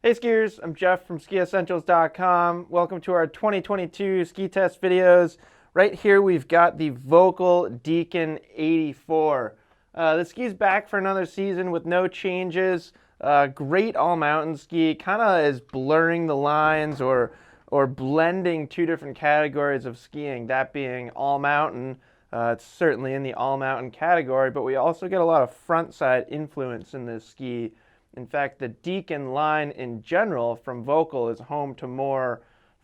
Hey skiers, I'm Jeff from Skiessentials.com. Welcome to our 2022 ski test videos. Right here we've got the Volkl Deacon 84. The ski's back for another season with no changes. Great all-mountain ski, kind of is blurring the lines or blending two different categories of skiing, that being all-mountain. It's certainly in the all-mountain category, but we also get a lot of front-side influence in this ski. In fact, the Deacon line in general from Volkl is home to more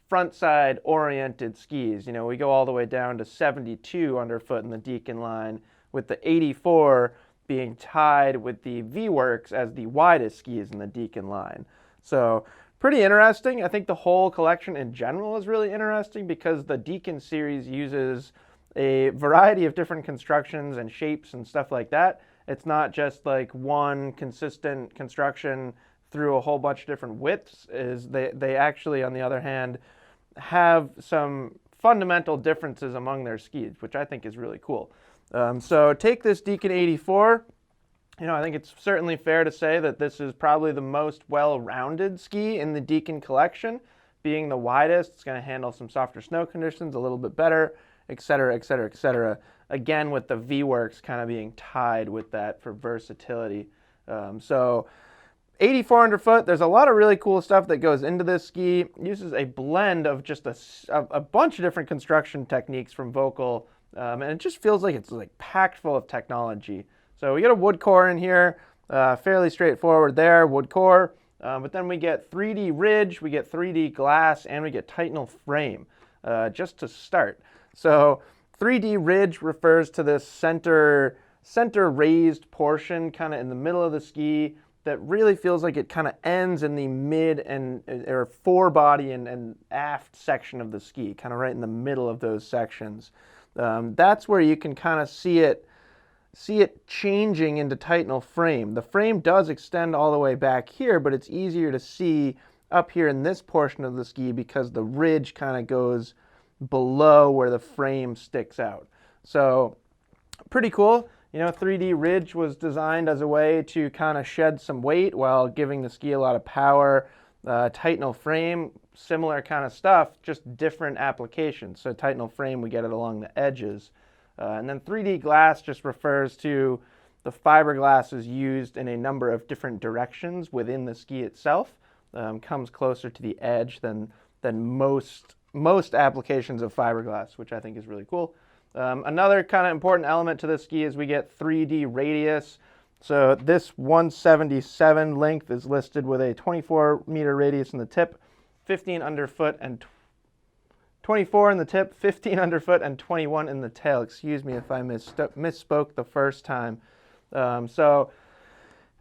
front-side oriented skis. You know, we go all the way down to 72 underfoot in the Deacon line, with the 84 being tied with the V-Works as the widest skis in the Deacon line. So pretty interesting. I think the whole collection in general is really interesting because the Deacon series uses a variety of different constructions and shapes and stuff like that. It's not just like one consistent construction through a whole bunch of different widths. They actually, on the other hand, have some fundamental differences among their skis, which I think is really cool. So take this Deacon 84. You know, I think it's certainly fair to say that this is probably the most well-rounded ski in the Deacon collection. Being the widest, it's going to handle some softer snow conditions a little bit better, etc., etc., etc. Again, with the V-Works kind of being tied with that for versatility. So 84 underfoot, there's a lot of really cool stuff that goes into this ski. It uses a blend of just a bunch of different construction techniques from Volkl, and it just feels like it's like packed full of technology. So we get a wood core in here, fairly straightforward there, wood core. But then we get 3D ridge, we get 3D glass, and we get Titanal frame, just to start. So 3D ridge refers to this center raised portion kind of in the middle of the ski that really feels like it kind of ends in the mid or forebody and aft section of the ski, kind of right in the middle of those sections. That's where you can kind of see it changing into Titanal frame. The frame does extend all the way back here, but it's easier to see up here in this portion of the ski because the ridge kind of goes below where the frame sticks out. So pretty cool. You know, 3D ridge was designed as a way to kind of shed some weight while giving the ski a lot of power. Titanal frame, similar kind of stuff, just different applications. So Titanal frame, we get it along the edges. And then 3D glass just refers to the fiberglass is used in a number of different directions within the ski itself. Comes closer to the edge than most applications of fiberglass, which I think is really cool. Another kind of important element to this ski is we get 3D radius. So this 177 length is listed with a 24 meter radius in the tip, 15 underfoot, and 24 in the tip, 15 underfoot, and 21 in the tail. Excuse me if I misspoke the first time. So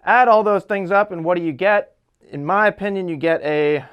add all those things up, and what do you get? In my opinion, you get a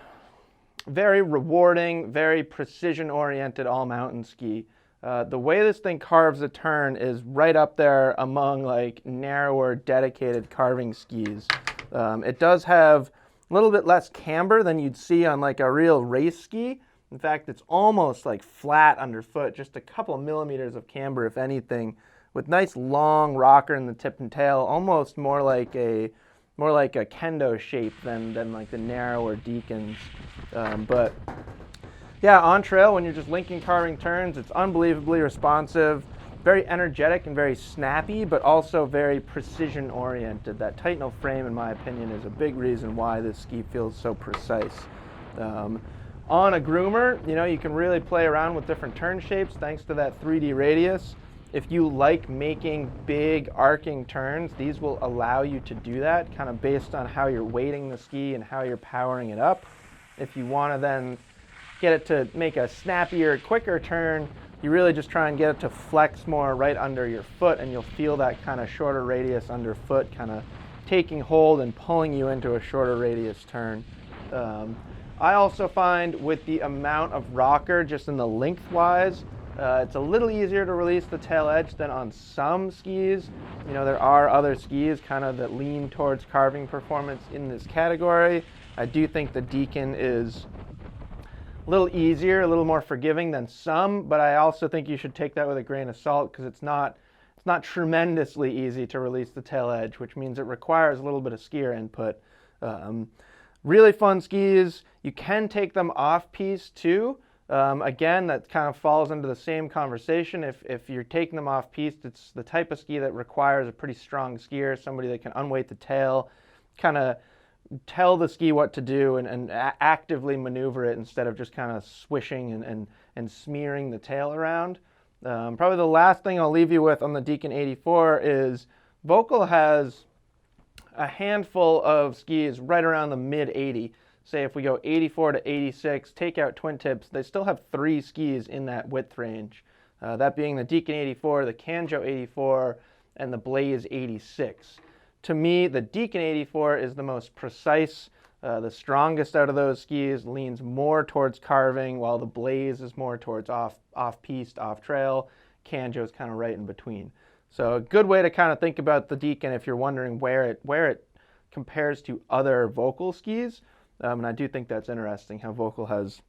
very rewarding, very precision-oriented all-mountain ski. The way this thing carves a turn is right up there among like narrower, dedicated carving skis. It does have a little bit less camber than you'd see on like a real race ski. In fact, it's almost like flat underfoot, just a couple of millimeters of camber, if anything, with nice long rocker in the tip and tail, almost more like a kendo shape than like the narrower Deacons. But yeah, on trail, when you're just linking carving turns, it's unbelievably responsive, very energetic and very snappy, but also very precision oriented. That Titanal frame, in my opinion, is a big reason why this ski feels so precise. On a groomer, you know, you can really play around with different turn shapes thanks to that 3D radius. If you like making big arcing turns, these will allow you to do that kind of based on how you're weighting the ski and how you're powering it up. If you want to then get it to make a snappier, quicker turn, you really just try and get it to flex more right under your foot, and you'll feel that kind of shorter radius underfoot kind of taking hold and pulling you into a shorter radius turn. I also find with the amount of rocker just in the lengthwise, it's a little easier to release the tail edge than on some skis. You know, there are other skis kind of that lean towards carving performance in this category. I do think the Deacon is a little easier, a little more forgiving than some, but I also think you should take that with a grain of salt because it's not tremendously easy to release the tail edge, which means it requires a little bit of skier input. Really fun skis. You can take them off-piste too. Again, that kind of falls into the same conversation. If you're taking them off-piste, it's the type of ski that requires a pretty strong skier, somebody that can unweight the tail, kind of tell the ski what to do and actively maneuver it instead of just kind of swishing and smearing the tail around. Probably the last thing I'll leave you with on the Deacon 84 is Volkl has a handful of skis right around the mid 80. Say if we go 84 to 86, take out twin tips, they still have 3 skis in that width range. That being the Deacon 84, the Canjo 84, and the Blaze 86. To me, the Deacon 84 is the most precise, the strongest out of those skis, leans more towards carving, while the Blaze is more towards off-piste, off-trail. Canjo is kind of right in between. So a good way to kind of think about the Deacon if you're wondering where it compares to other Volkl skis. And I do think that's interesting how Volkl has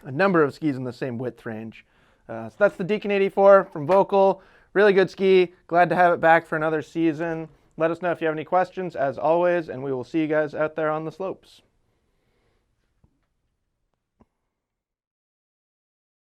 a number of skis in the same width range. So that's the Deacon 84 from Volkl. Really good ski. Glad to have it back for another season. Let us know if you have any questions, as always, and we will see you guys out there on the slopes.